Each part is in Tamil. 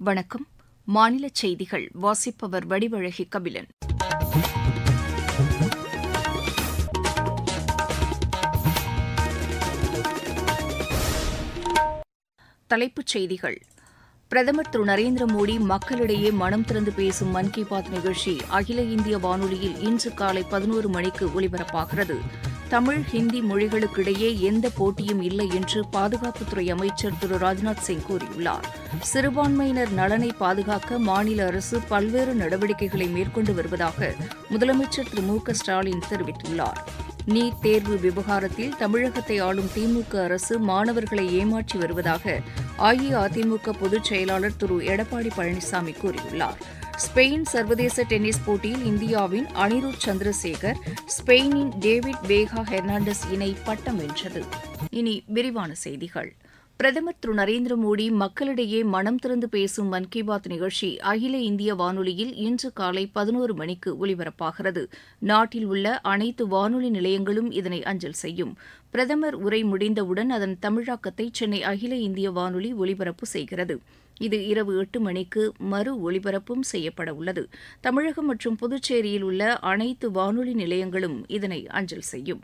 வணக்கம். மாநில செய்திகள் வாசிப்பவர் வடிவழகி கபிலன். தலைப்புச் செய்திகள். பிரதமர் திரு நரேந்திர மோடி மக்களிடையே மனம் திறந்து பேசும் மன் கி பாத் நிகழ்ச்சி அகில இந்திய வானொலியில் இன்று காலை 11 மணிக்கு ஒலிபரப்பாகிறது. தமிழ், ஹிந்தி மொழிகளுக்கிடையே எந்த போட்டியும் இல்லை என்று பாதுகாப்புத்துறை அமைச்சர் திரு ராஜ்நாத் சிங் கூறியுள்ளார். சிறுபான்மையினர் நலனை பாதுகாக்க மாநில அரசு பல்வேறு நடவடிக்கைகளை மேற்கொண்டு வருவதாக முதலமைச்சர் திரு மு க ஸ்டாலின் தெரிவித்துள்ளார். நீட் தேர்வு விவகாரத்தில் தமிழகத்தை ஆளும் திமுக அரசு மாணவர்களை ஏமாற்றி வருவதாக அஇஅதிமுக பொதுச் செயலாளர் திரு எடப்பாடி பழனிசாமி கூறியுள்ளார். ஸ்பெயின் சர்வதேச டென்னிஸ் போட்டியில் இந்தியாவின் அனிருத் சந்திரசேகர், ஸ்பெயினின் டேவிட் வேகா ஹெர்னாண்டஸ் இணை பட்டம் வென்றது. இனி விரிவான செய்திகள். பிரதமர் திரு நரேந்திர மோடி மக்களிடையே மனம் திறந்து பேசும் மன் கி பாத் நிகழ்ச்சி அகில இந்திய வானொலியில் இன்று காலை 11 மணிக்கு ஒலிபரப்பாகிறது. நாட்டில் உள்ள அனைத்து வானொலி நிலையங்களும் இதனை அஞ்சல் செய்யும். பிரதமர் உரை முடிந்தவுடன் அதன் தமிழாக்கத்தை சென்னை அகில இந்திய வானொலி ஒலிபரப்பு செய்கிறது. இது இரவு 8 மணிக்கு மறு ஒலிபரப்பும் செய்யப்பட உள்ளது. தமிழகம் மற்றும் புதுச்சேரியில் உள்ள அனைத்து வானொலி நிலையங்களும் இதனை அஞ்சல் செய்யும்.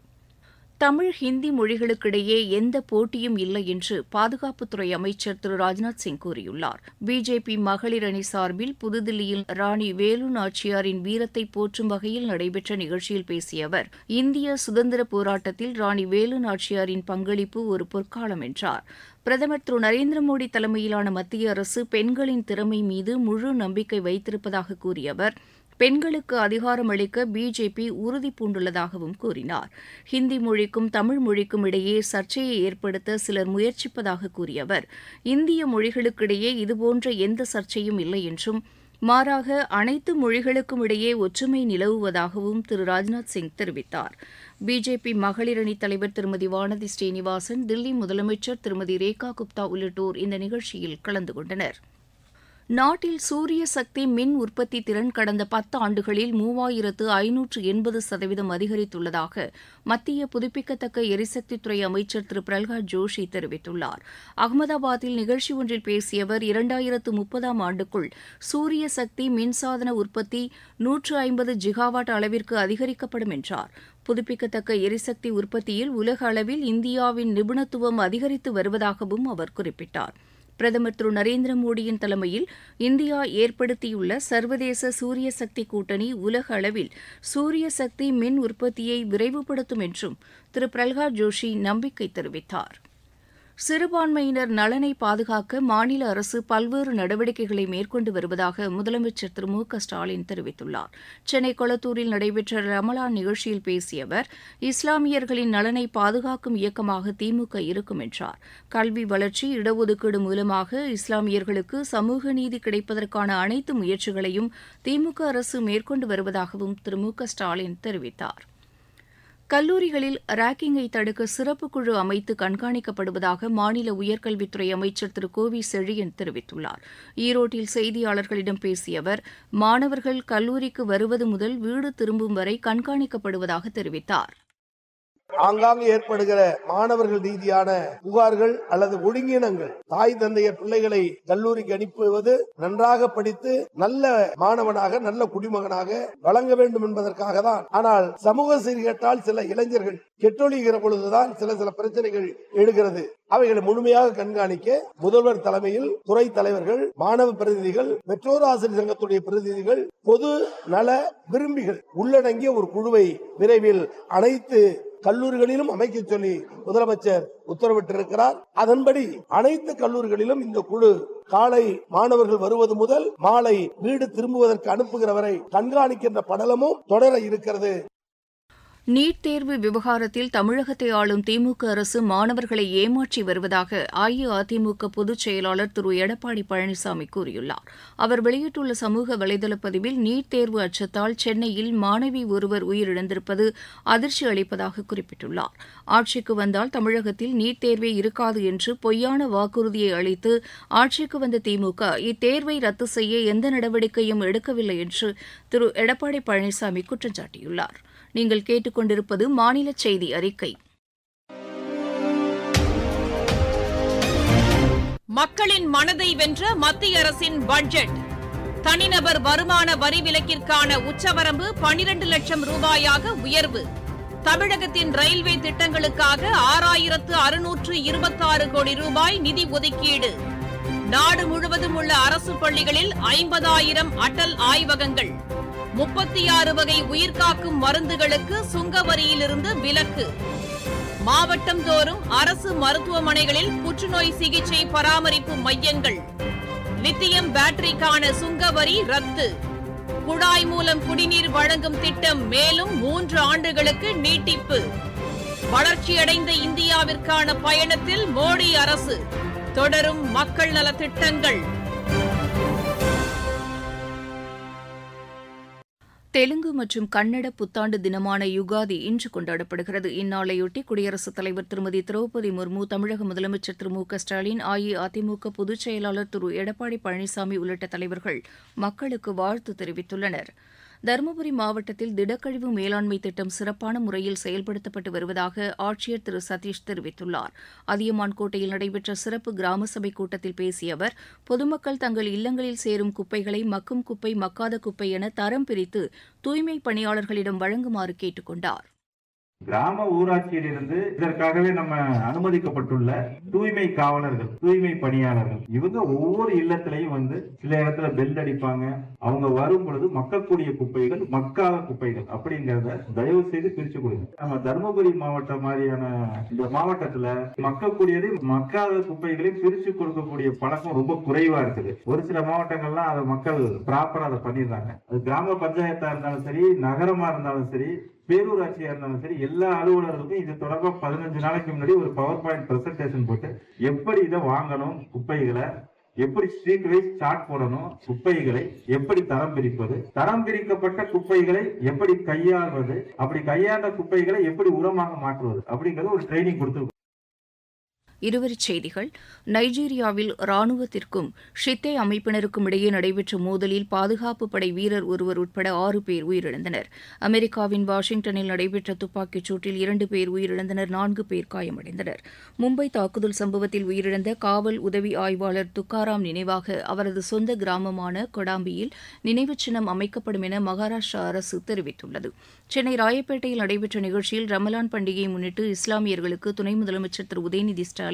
தமிழ், ஹிந்தி மொழிகளுக்கிடையே எந்த போட்டியும் இல்லை என்று பாதுகாப்புத்துறை அமைச்சர் திரு ராஜ்நாத் சிங் கூறியுள்ளார். பிஜேபி மகளிர் அணி சார்பில் புதுதில்லியில் ராணி வேலு நாச்சியாரின் வீரத்தை போற்றும் வகையில் நடைபெற்ற நிகழ்ச்சியில் பேசிய அவர், இந்திய சுதந்திர போராட்டத்தில் ராணி வேலு நாச்சியாரின் பங்களிப்பு ஒரு பொற்காலம் என்றார். பிரதமர் திரு நரேந்திர மோடி தலைமையிலான மத்திய அரசு பெண்களின் திறமை மீது முழு நம்பிக்கை வைத்திருப்பதாக கூறிய அவர், பெண்களுக்கு அதிகாரம் அளிக்க பிஜேபி உறுதி பூண்டுள்ளதாகவும் கூறினார். ஹிந்தி மொழிக்கும் தமிழ் மொழிக்கும் இடையே சர்ச்சையை ஏற்படுத்த சிலர் முயற்சிப்பதாக கூறிய அவர், இந்திய மொழிகளுக்கிடையே இதுபோன்ற எந்த சர்ச்சையும் இல்லை என்றும், மாறாக அனைத்து மொழிகளுக்கும் இடையே ஒற்றுமை நிலவுவதாகவும் திரு ராஜ்நாத் சிங் தெரிவித்தார். பிஜேபி மகளிர் அணி தலைவர் திருமதி வானதி ஸ்ரீனிவாசன், தில்லி முதலமைச்சர் திருமதி ரேகா குப்தா உள்ளிட்டோர் இந்த நிகழ்ச்சியில் கலந்து கொண்டனர். நாட்டில் சூரிய சக்தி மின் உற்பத்தி திறன் கடந்த 10 ஆண்டுகளில் 3580% அதிகரித்துள்ளதாக மத்திய புதுப்பிக்கத்தக்க எரிசக்தித்துறை அமைச்சர் திரு பிரல்ஹாத் ஜோஷி தெரிவித்துள்ளார். அகமதாபாத்தில் நிகழ்ச்சி ஒன்றில் பேசிய அவர், 2030ஆம் ஆண்டுக்குள் சூரிய சக்தி மின்சாதன உற்பத்தி 150 ஜிகாவாட் அளவிற்கு அதிகரிக்கப்படும் என்றார். புதுப்பிக்கத்தக்க எரிசக்தி உற்பத்தியில் உலக அளவில் இந்தியாவின் நிபுணத்துவம் அதிகரித்து வருவதாகவும் அவர் குறிப்பிட்டார். பிரதமர் திரு நரேந்திர மோடியின் தலைமையில் இந்தியா ஏற்படுத்தியுள்ள சர்வதேச சூரிய சக்தி கூட்டணி உலக அளவில் சூரிய சக்தி மின் உற்பத்தியை விரைவுபடுத்தும் என்றும் திரு பிரல்ஹாத் ஜோஷி நம்பிக்கை தெரிவித்தார். சிறுபான்மையினர் நலனை பாதுகாக்க மாநில அரசு பல்வேறு நடவடிக்கைகளை மேற்கொண்டு வருவதாக முதலமைச்சர் திரு மு க ஸ்டாலின் தெரிவித்துள்ளார். சென்னை கொளத்தூரில் நடைபெற்ற ரமலான் நிகழ்ச்சியில் பேசிய அவர், இஸ்லாமியர்களின் நலனை பாதுகாக்கும் இயக்கமாக திமுக இருக்கும் என்றார். கல்வி வளர்ச்சி, இடஒதுக்கீடு மூலமாக இஸ்லாமியர்களுக்கு சமூக நீதி கிடைப்பதற்கான அனைத்து முயற்சிகளையும் திமுக அரசு மேற்கொண்டு வருவதாகவும் திரு மு க ஸ்டாலின் தெரிவித்தார். கல்லூரிகளில் ராக்கிங்கை தடுக்க சிறப்பு குழு அமைத்து கண்காணிக்கப்படுவதாக மாநில உயர்கல்வித்துறை அமைச்சர் திரு கோவி செழியன் தெரிவித்துள்ளார். ஈரோட்டில் செய்தியாளர்களிடம் பேசிய அவர், மாணவர்கள் கல்லூரிக்கு வருவது முதல் வீடு திரும்பும் வரை கண்காணிக்கப்படுவதாக தெரிவித்தார். ஆங்காங்கு ஏற்படுகிற மாணவர்கள் ரீதியான புகார்கள் அல்லது ஒழுங்கீனங்கள், தாய் தந்தையர் பிள்ளைகளை கல்லூரிக்கு அனுப்புவது நன்றாக படித்து நல்ல மாணவனாக நல்ல குடிமகனாக வழங்க வேண்டும் என்பதற்காக தான். ஆனால் சமூக சீர்கேட்டால் சில இளைஞர்கள் கெட்டொழிகிற பொழுதுதான் சில பிரச்சனைகள் எழுகிறது. அவைகளை முழுமையாக கண்காணிக்க முதல்வர் தலைமையில் துறை தலைவர்கள், மாணவ பிரதிநிதிகள், பெற்றோர் ஆசிரியர் சங்கத்துடைய பிரதிநிதிகள், பொது நல விரும்பிகள் உள்ளடங்கிய ஒரு குழுவை விரைவில் அனைத்து கல்லூரிகளிலும் அமைக்க சொல்லி முதலமைச்சர் உத்தரவிட்டிருக்கிறார். அதன்படி அனைத்து கல்லூரிகளிலும் இந்த குழு காலை மாணவர்கள் வருவது முதல் மாலை வீடு திரும்புவதற்கு அனுப்புகிற வரை கண்காணிக்கின்ற படலமும் தொடர இருக்கிறது. நீட் தேர்வு விவகாரத்தில் தமிழகத்தை ஆளும் திமுக அரசு மாணவர்களை ஏமாற்றி வருவதாக அஇஅதிமுக பொதுச் செயலாளர் திரு எடப்பாடி பழனிசாமி கூறியுள்ளார். அவர் வெளியிட்டுள்ள சமூக வலைதள பதிவில், நீட் தேர்வு அச்சத்தால் சென்னையில் மாணவி ஒருவர் உயிரிழந்திருப்பது அதிர்ச்சி அளிப்பதாக குறிப்பிட்டுள்ளார். ஆட்சிக்கு வந்தால் தமிழகத்தில் நீட் தேர்வே இருக்காது என்று பொய்யான வாக்குறுதியை அளித்து ஆட்சிக்கு வந்த திமுக இத்தேர்வை ரத்து செய்ய எந்த நடவடிக்கையும் எடுக்கவில்லை என்று திரு எடப்பாடி பழனிசாமி குற்றம் சாட்டியுள்ளார். நீங்கள் கேட்டுக்கொண்டிருப்பது மாநில செய்தி அறிக்கை. மக்களின் மனதை வென்ற மத்திய அரசின் பட்ஜெட். தனிநபர் வருமான வரி விலக்கிற்கான உச்சவரம்பு 12 லட்சம் ரூபாயாக உயர்வு. தமிழகத்தின் ரயில்வே திட்டங்களுக்காக 6626 கோடி ரூபாய் நிதி ஒதுக்கீடு. நாடு முழுவதும் உள்ள அரசு பள்ளிகளில் 50,000 அடல் ஆய்வகங்கள். 36 வகை உயிர்காக்கும் மருந்துகளுக்கு சுங்க வரியிலிருந்து விலக்கு. மாவட்டம் தோறும் அரசு மருத்துவமனைகளில் புற்றுநோய் சிகிச்சை பராமரிப்பு மையங்கள். லித்தியம் பேட்டரிக்கான சுங்க வரி ரத்து. குழாய் மூலம் குடிநீர் வழங்கும் திட்டம் மேலும் 3 ஆண்டுகளுக்கு நீட்டிப்பு. வளர்ச்சியடைந்த இந்தியாவிற்கான பயணத்தில் மோடி அரசு. தொடரும் மக்கள் நல திட்டங்கள். தெலுங்கு மற்றும் கன்னட புத்தாண்டு தினமான யுகாதி இன்று கொண்டாடப்படுகிறது. இந்நாளையொட்டி குடியரசுத் தலைவர் திருமதி திரௌபதி முர்மு, தமிழக முதலமைச்சர் திரு மு க ஸ்டாலின், அஇஅதிமுக பொதுச் செயலாளர் திரு எடப்பாடி பழனிசாமி உள்ளிட்ட தலைவர்கள் மக்களுக்கு வாழ்த்து தெரிவித்துள்ளனர். தருமபுரி மாவட்டத்தில் திடக்கழிவு மேலாண்மை திட்டம் சிறப்பான முறையில் செயல்படுத்தப்பட்டு வருவதாக ஆட்சியர் திரு சதீஷ் தெரிவித்துள்ளார். அதியமான்கோட்டையில் நடைபெற்ற சிறப்பு கிராம சபை கூட்டத்தில் பேசிய அவர், பொதுமக்கள் தங்கள் இல்லங்களில் சேரும் குப்பைகளை மக்கும் குப்பை, மக்காத குப்பை என தரம் பிரித்து தூய்மை பணியாளர்களிடம் வழங்குமாறு கேட்டுக் கொண்டார். கிராம ஊராட்சியிலிருந்து இதற்காகவே நம்ம அனுமதிக்கப்பட்டுள்ள தூய்மை காவலர்கள், தூய்மை பணியாளர்கள், இவங்க ஒவ்வொரு இல்லத்திலையும் வந்து சில இடத்துல பெல் அடிப்பாங்க. அவங்க வரும் பொழுது மக்கக்கூடிய குப்பைகள், மக்காத குப்பைகள் அப்படிங்கறத தயவு செய்து பிரிச்சு கொடுங்க. நம்ம தருமபுரி மாவட்டம் மாதிரியான இந்த மாவட்டத்துல மக்கக்கூடியதை, மக்காத குப்பைகளையும் பிரிச்சு கொடுக்கக்கூடிய பழக்கம் ரொம்ப குறைவா இருக்குது. ஒரு சில மாவட்டங்கள்லாம் அதை மக்கள் ப்ராப்பரா அதை பண்ணிடுறாங்க. அது கிராம பஞ்சாயத்தா இருந்தாலும் சரி, நகரமா இருந்தாலும் சரி, பேரூராட்சியா இருந்தாலும் சரி, எல்லா அலுவலர்களுக்கும் இது தொடர்பா 15 நாளைக்கு முன்னாடி ஒரு பவர் பாயிண்ட் பிரசன்டேஷன் போட்டு எப்படி இதை வாங்கணும், குப்பைகளை எப்படி ஸ்ட்ரீட் வைஸ் சார்ட் போடணும், குப்பைகளை எப்படி தரம் பிரிப்பது, தரம் பிரிக்கப்பட்ட குப்பைகளை எப்படி கையாள்வது, அப்படி கையாண்ட குப்பைகளை எப்படி உரமாக மாற்றுவது அப்படிங்கறது ஒரு ட்ரைனிங் கொடுத்து. இருவரிச் செய்திகள். நைஜீரியாவில் ராணுவத்திற்கும் ஷித்தே அமைப்பினருக்கும் இடையே நடைபெற்ற மோதலில் பாதுகாப்பு படை வீரர் ஒருவர் உட்பட 6 பேர் உயிரிழந்தனர். அமெரிக்காவின் வாஷிங்டனில் நடைபெற்ற துப்பாக்கிச் சூட்டில் 2 பேர் உயிரிழந்தனர், 4 பேர் காயமடைந்தனர். மும்பை தாக்குதல் சம்பவத்தில் உயிரிழந்த காவல் உதவி ஆய்வாளர் துக்காராம் நினைவாக அவரது சொந்த கிராமமான கொடாம்பியில் நினைவுச் சின்னம் அமைக்கப்படும் என மகாராஷ்டிரா அரசு தெரிவித்துள்ளது. சென்னை ராயப்பேட்டையில் நடைபெற்ற நிகழ்ச்சியில் ரமலான் பண்டிகையை முன்னிட்டு இஸ்லாமியர்களுக்கு துணை முதலமைச்சர் திரு உதயநிதி ஸ்டாலின்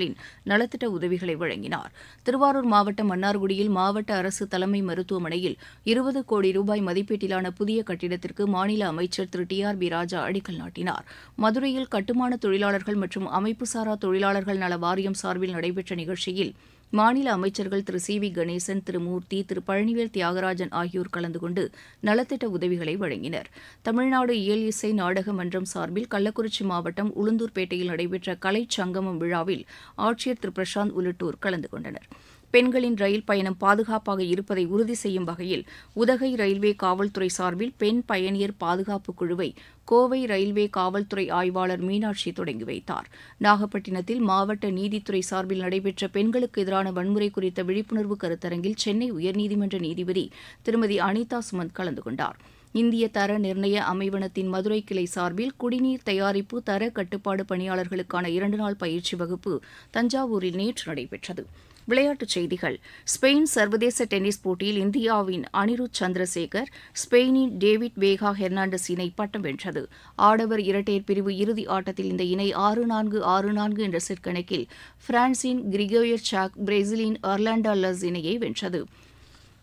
நலத்திட்ட உதவிகளை வழங்கினார். திருவாரூர் மாவட்டம் மன்னார்குடியில் மாவட்ட அரசு தலைமை மருத்துவமனையில் 20 கோடி ரூபாய் மதிப்பீட்டிலான புதிய கட்டிடத்திற்கு மாநில அமைச்சர் திரு TRB ராஜா அடிக்கல் நாட்டினார். மதுரையில் கட்டுமான தொழிலாளர்கள் மற்றும் அமைப்புசாரா தொழிலாளர்கள் நல வாரியம் சார்பில் நடைபெற்ற நிகழ்ச்சியில் மாநில அமைச்சர்கள் திரு CV கணேசன், திரு மூர்த்தி, திரு பழனிவேல் தியாகராஜன் ஆகியோர் கலந்து கொண்டு நலத்திட்ட உதவிகளை வழங்கினர். தமிழ்நாடு இயல் இசை நாடக மன்றம் சார்பில் கள்ளக்குறிச்சி மாவட்டம் உளுந்தூர்பேட்டையில் நடைபெற்ற கலை சங்கமம் விழாவில் ஆட்சியர் திரு பிரசாந்த் உள்ளிட்டோர் கலந்து கொண்டனர். பெண்களின் ரயில் பயணம் பாதுகாப்பாக இருப்பதை உறுதி செய்யும் வகையில் உதகை ரயில்வே காவல்துறை சார்பில் பெண் பயணியர் பாதுகாப்பு குழுவை கோவை ரயில்வே காவல்துறை ஆய்வாளர் மீனாட்சி தொடங்கி வைத்தார். நாகப்பட்டினத்தில் மாவட்ட நீதித்துறை சார்பில் நடைபெற்ற பெண்களுக்கு எதிரான வன்முறை குறித்த விழிப்புணர்வு கருத்தரங்கில் சென்னை உயர்நீதிமன்ற நீதிபதி திருமதி அனிதா சுமந்த் கலந்து கொண்டார். இந்திய தர நிர்ணய அமைவனத்தின் மதுரை கிளை சார்பில் குடிநீர் தயாரிப்பு தர கட்டுப்பாடு பணியாளர்களுக்கான 2 நாள் பயிற்சி வகுப்பு தஞ்சாவூரில் நேற்று நடைபெற்றது. விளையாட்டுச் செய்திகள். ஸ்பெயின் சர்வதேச டென்னிஸ் போட்டியில் இந்தியாவின் அனிருத் சந்திரசேகர் ஸ்பெயினின் டேவிட் வேகா ஹெர்னாண்டஸ் இணை பட்டம் வென்றது. ஆடவர் இரட்டையர் பிரிவு இறுதி ஆட்டத்தில் இந்த இணை 6-4, 6-4 என்ற செட் கணக்கில் பிரான்சின் கிரிகோயர் சாக் பிரேசிலின் ஆர்லாண்டோ லஸ் இணையை வென்றது.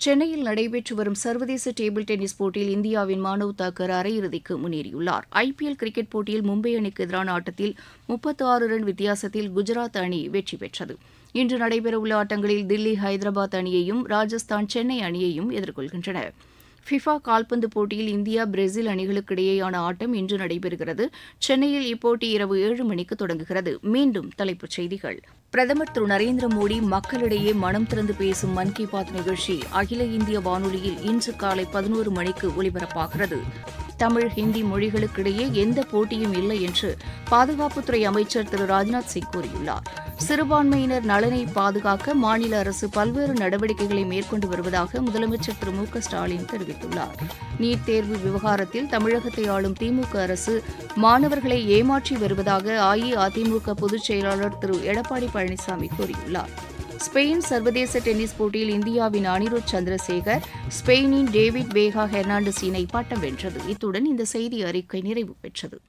சென்னையில் நடைபெற்று வரும் சர்வதேச டேபிள் டென்னிஸ் போட்டியில் இந்தியாவின் மானவ் தாக்கர் அரையிறுதிக்கு முன்னேறியுள்ளார். IPL கிரிக்கெட் போட்டியில் மும்பை அணிக்கு எதிரான ஆட்டத்தில் 36 ரன் வித்தியாசத்தில் குஜராத் அணி வெற்றி பெற்றது. இன்று நடைபெறவுள்ள ஆட்டங்களில் தில்லி ஹைதராபாத் அணியையும் ராஜஸ்தான் சென்னை அணியையும் எதிர்கொள்கின்றன. ஃபிஃபா கால்பந்து போட்டியில் இந்தியா பிரேசில் அணிகளுக்கு இடையேயான ஆட்டம் இன்று நடைபெறுகிறது. சென்னையில் இப்போட்டி இரவு 7 மணிக்கு தொடங்குகிறது. மீண்டும் தலைப்புச் செய்திகள். பிரதமர் திரு நரேந்திர மோடி மக்களிடையே மனம் திறந்து பேசும் மன் கி பாத் நிகழ்ச்சி அகில இந்திய வானொலியில் இன்று காலை 11 மணிக்கு ஒலிபரப்பாகிறது. தமிழ், ஹிந்தி மொழிகளுக்கிடையே எந்த போட்டியும் இல்லை என்று பாதுகாப்புத்துறை அமைச்சர் திரு ராஜ்நாத் சிங் கூறியுள்ளார். சிறுபான்மையினர் நலனை பாதுகாக்க மாநில அரசு பல்வேறு நடவடிக்கைகளை மேற்கொண்டு வருவதாக முதலமைச்சர் திரு மு க ஸ்டாலின் தெரிவித்துள்ளார். நீட் தேர்வு விவகாரத்தில் தமிழகத்தை ஆளும் திமுக அரசு மாணவர்களை ஏமாற்றி வருவதாக அஇஅதிமுக பொதுச் செயலாளர் திரு எடப்பாடி பழனிசாமி கூறியுள்ளார். ஸ்பெயின் சர்வதேச டென்னிஸ் போட்டியில் இந்தியாவின் அனிருத் சந்திரசேகர் ஸ்பெயினின் டேவிட் வேகா ஹெர்னாண்டஸ் இணை பட்டம் வென்றது. இத்துடன் இந்த செய்தி அறிக்கை நிறைவு பெற்றது.